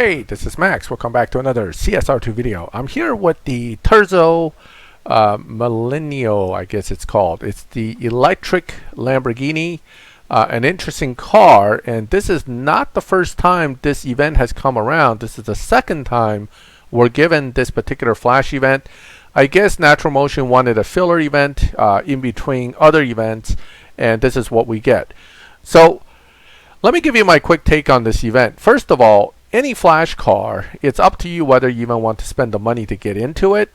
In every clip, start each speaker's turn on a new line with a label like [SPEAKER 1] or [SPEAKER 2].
[SPEAKER 1] Hey, this is Max. Welcome back to another CSR2 video. I'm here with the Terzo Millennio, I guess it's called. It's the electric Lamborghini, an interesting car, and this is not the first time this event has come around. This is the second time we're given this particular flash event. I guess Natural Motion wanted a filler event in between other events, and this is what we get. So let me give you my quick take on this event. First of all, any flash car, it's up to you whether you even want to spend the money to get into it.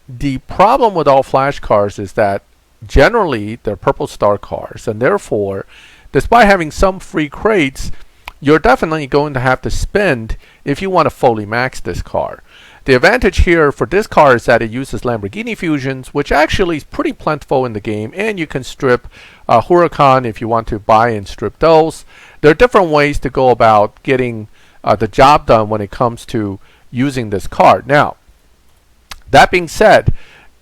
[SPEAKER 1] The problem with all flash cars is that generally they're purple star cars, and therefore, despite having some free crates, you're definitely going to have to spend if you want to fully max this car. The advantage here for this car is that it uses Lamborghini fusions, which actually is pretty plentiful in the game, and you can strip Huracan if you want to buy and strip those. There are different ways to go about getting the job done when it comes to using this car. Now, that being said,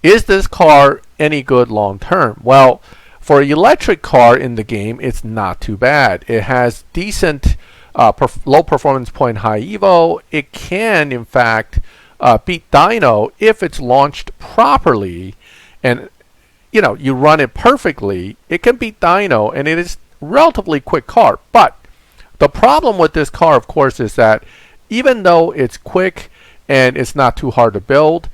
[SPEAKER 1] is this car any good long term? Well, for an electric car in the game, it's not too bad. It has decent low performance point high evo. It can, in fact, beat dyno if it's launched properly, and you run it perfectly. It can beat dyno, and it is a relatively quick car. But the problem with this car, of course, is that even though it's quick and it's not too hard to build,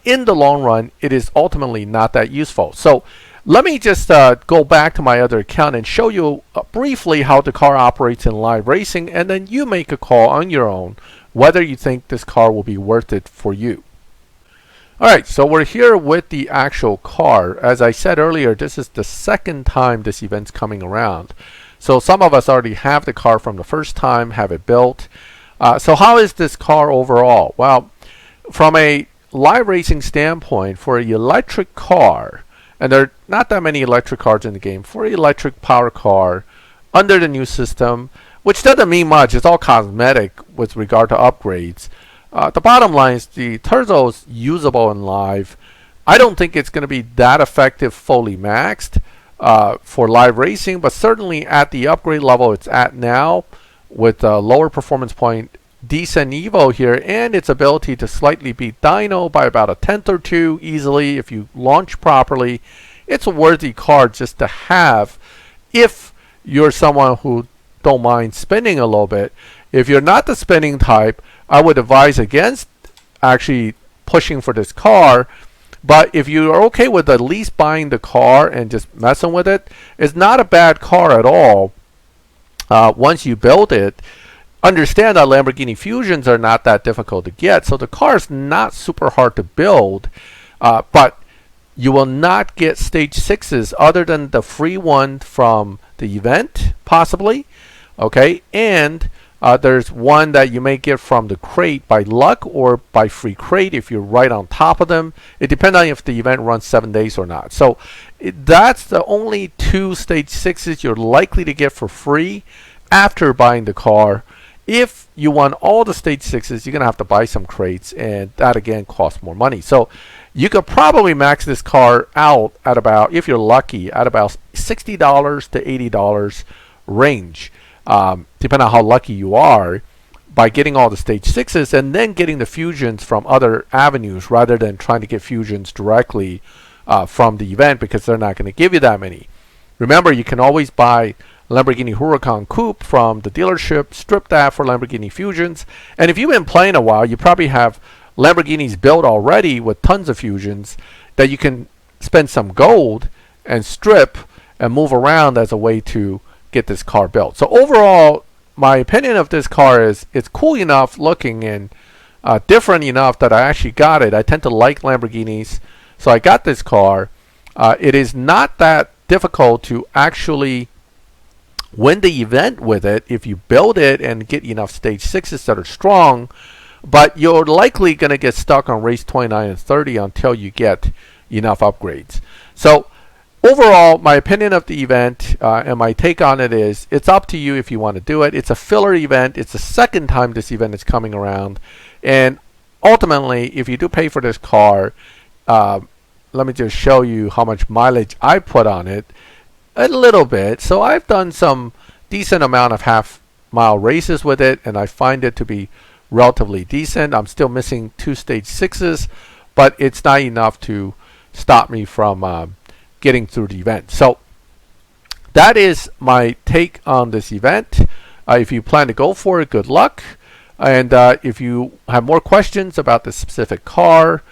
[SPEAKER 1] in the long run, it is ultimately not that useful. So let me just go back to my other account and show you briefly how the car operates in live racing, and then you make a call on your own whether you think this car will be worth it for you. Alright, so we're here with the actual car. As I said earlier, this is the second time this event's coming around. So some of us already have the car from the first time, have it built. So how is this car overall? Well, from a live racing standpoint, for an electric car, and there are not that many electric cars in the game, for an electric power car under the new system, which doesn't mean much, it's all cosmetic with regard to upgrades. The bottom line is the Terzo is usable in live. I don't think it's going to be that effective fully maxed for live racing, but certainly at the upgrade level it's at now, with a lower performance point, decent evo here, and its ability to slightly beat dyno by about a tenth or two easily if you launch properly. It's a worthy car just to have if you're someone who don't mind spending a little bit. If you're not the spending type, I would advise against actually pushing for this car. But if you are okay with at least buying the car and just messing with it, it's not a bad car at all. Once you build it, understand that Lamborghini Fusions are not that difficult to get, so the car is not super hard to build, but you will not get stage 6s other than the free one from the event, possibly. Okay, and there's one that you may get from the crate by luck or by free crate if you're right on top of them. It depends on if the event runs 7 days or not. So that's the only two stage 6s you're likely to get for free after buying the car. If you want all the stage 6s, you're going to have to buy some crates, and that again costs more money. So you could probably max this car out at about, if you're lucky, at about $60 to $80 range. Depending on how lucky you are, by getting all the stage 6s and then getting the fusions from other avenues rather than trying to get fusions directly from the event, because they're not going to give you that many. Remember, you can always buy Lamborghini Huracan Coupe from the dealership, strip that for Lamborghini fusions, and if you've been playing a while, you probably have Lamborghinis built already with tons of fusions that you can spend some gold and strip and move around as a way to get this car built. So overall, my opinion of this car is it's cool enough looking and different enough that I actually got it. I tend to like Lamborghinis, so I got this car. It is not that difficult to actually win the event with it if you build it and get enough stage 6s that are strong, but you're likely going to get stuck on race 29 and 30 until you get enough upgrades. So overall, my opinion of the event and my take on it is it's up to you if you want to do it. It's a filler event. It's the second time this event is coming around. And ultimately, if you do pay for this car, let me just show you how much mileage I put on it. A little bit. So I've done some decent amount of half-mile races with it, and I find it to be relatively decent. I'm still missing 2 stage 6s, but it's not enough to stop me from getting through the event. So that is my take on this event. If you plan to go for it, good luck. And if you have more questions about the specific car,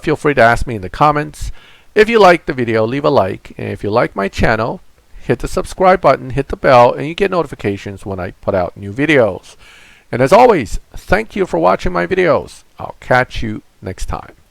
[SPEAKER 1] feel free to ask me in the comments. If you like the video, leave a like. And if you like my channel, hit the subscribe button, hit the bell, and you get notifications when I put out new videos. And as always, thank you for watching my videos. I'll catch you next time.